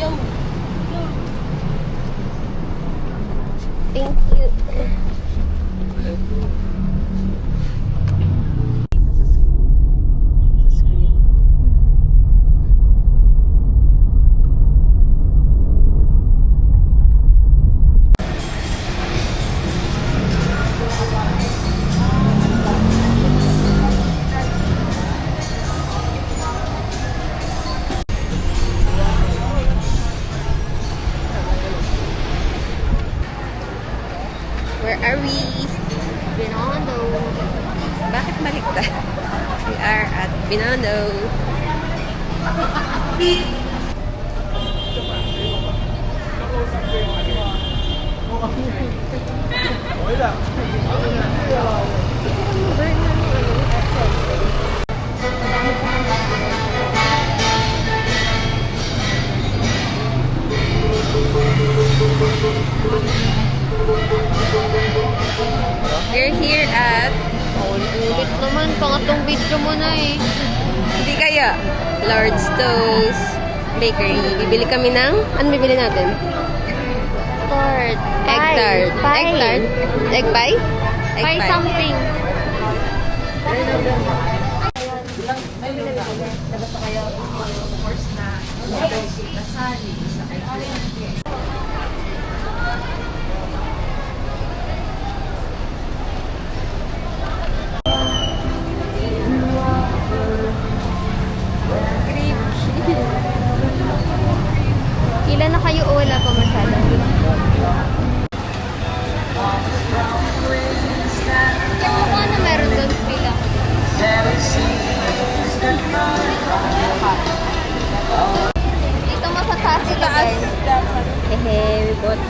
Thank you. Where are we? Binondo. Bakit baliktad? We are at Binondo. We're here at Ulit naman, pangatong video mo na eh. hindi kaya Lord's Toast Bakery. Bibili kami ng ano bibili natin? Tart. Egg tart. Egg tart? Egg pie? Egg Pie pie. something. Ilan na kayo o wala pa masyado? Yung mukha na meron doon, pila ko. Dito masataas sila guys. Hehe, we bought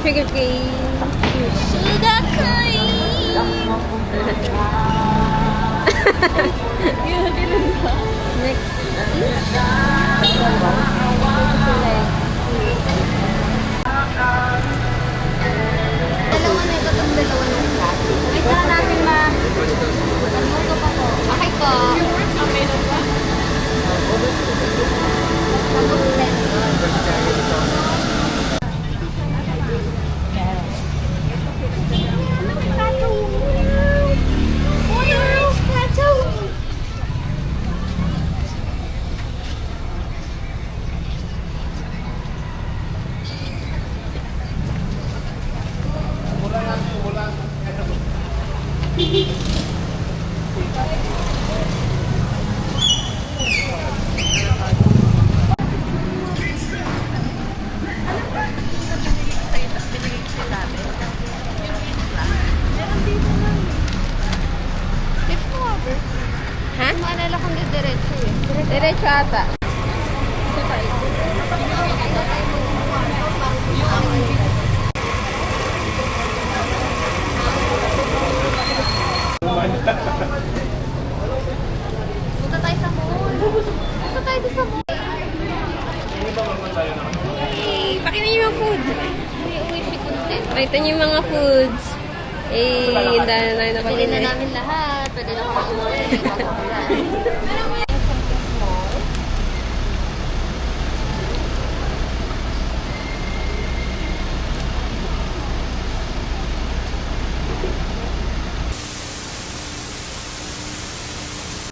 sugar cane. Sugar cane! Next. Dalawa na ito, itong dalawa na ito. Wait na natin ma. Nagmuto pa po. Okay po. Meron ba? Ha? Maalala kong diretso eh. Diretso ata. Punta tayo sa mall. Punta tayo sa mall. Hey, pakita niyo yung food. Uy, uwi si content. Pakita niyo yung mga foods. Eh, hindi na tayo Pwede na napag-uwi. namin lahat. Pwede na kami umuwi.